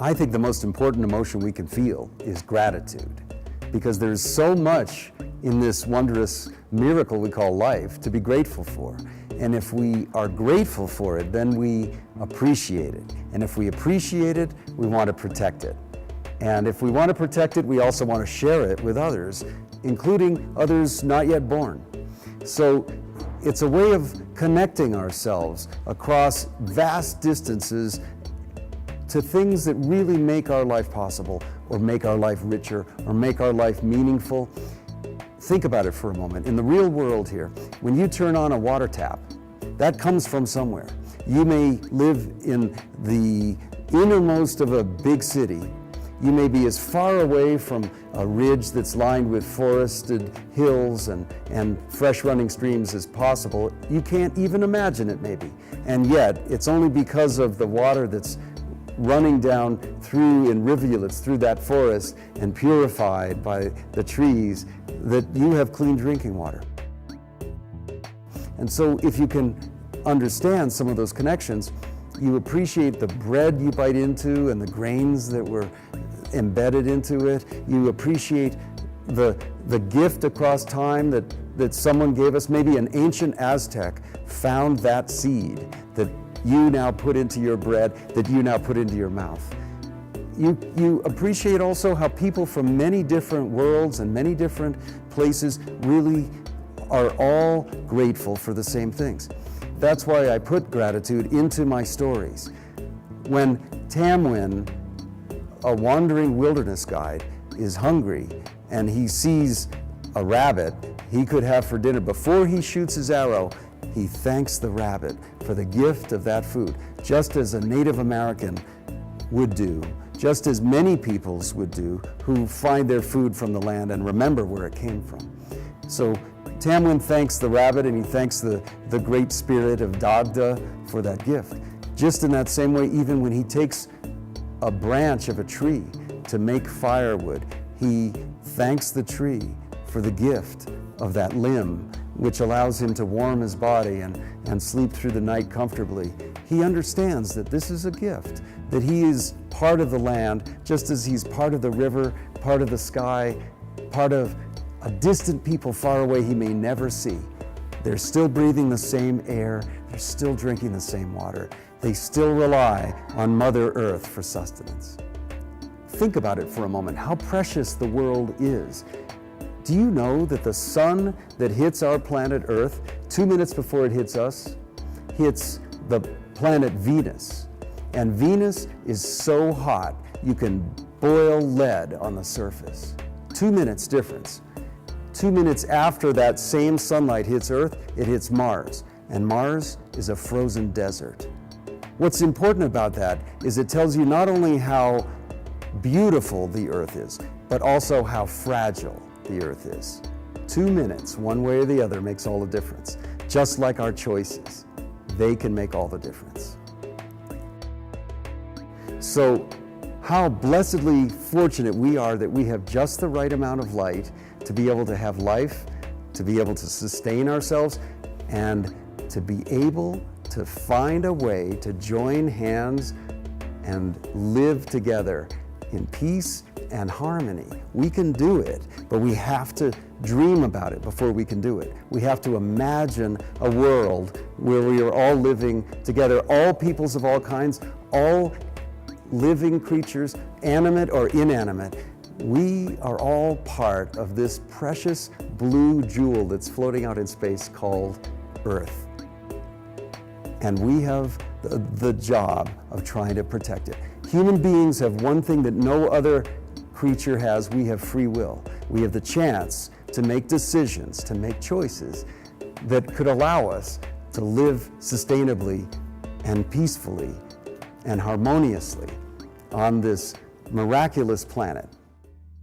I think the most important emotion we can feel is gratitude, because there's so much in this wondrous miracle we call life to be grateful for. And if we are grateful for it, then we appreciate it. And if we appreciate it, we want to protect it. And if we want to protect it, we also want to share it with others, including others not yet born. So it's a way of connecting ourselves across vast distances to things that really make our life possible, or make our life richer, or make our life meaningful. Think about it for a moment. In the real world here, when you turn on a water tap, that comes from somewhere. You may live in the innermost of a big city. You may be as far away from a ridge that's lined with forested hills and fresh running streams as possible. You can't even imagine it maybe. And yet, it's only because of the water that's running down through in rivulets through that forest and purified by the trees that you have clean drinking water. And so if you can understand some of those connections, you appreciate the bread you bite into and the grains that were embedded into it. You appreciate the gift across time that someone gave us. Maybe an ancient Aztec found that seed that you now put into your bread, that you now put into your mouth. You appreciate also how people from many different worlds and many different places really are all grateful for the same things. That's why I put gratitude into my stories. When Tamwin, a wandering wilderness guide, is hungry and he sees a rabbit he could have for dinner, before he shoots his arrow, he thanks the rabbit for the gift of that food, just as a Native American would do, just as many peoples would do who find their food from the land and remember where it came from. So Tamwin thanks the rabbit, and he thanks the great spirit of Dagda for that gift. Just in that same way, even when he takes a branch of a tree to make firewood, he thanks the tree for the gift of that limb, which allows him to warm his body and sleep through the night comfortably. He understands that this is a gift, that he is part of the land, just as he's part of the river, part of the sky, part of a distant people far away he may never see. They're still breathing the same air, they're still drinking the same water. They still rely on Mother Earth for sustenance. Think about it for a moment, how precious the world is. Do you know that the sun that hits our planet Earth 2 minutes before it hits us, hits the planet Venus? And Venus is so hot, you can boil lead on the surface. 2 minutes difference. 2 minutes after that same sunlight hits Earth, it hits Mars. And Mars is a frozen desert. What's important about that is it tells you not only how beautiful the Earth is, but also how fragile the Earth is. 2 minutes, one way or the other, makes all the difference. Just like our choices, they can make all the difference. So, how blessedly fortunate we are that we have just the right amount of light to be able to have life, to be able to sustain ourselves, and to be able to find a way to join hands and live together in peace and harmony. We can do it, but we have to dream about it before we can do it. We have to imagine a world where we are all living together, all peoples of all kinds, all living creatures, animate or inanimate. We are all part of this precious blue jewel that's floating out in space called Earth. And we have the job of trying to protect it. Human beings have one thing that no other creature has. We have free will. We have the chance to make decisions, to make choices that could allow us to live sustainably and peacefully and harmoniously on this miraculous planet.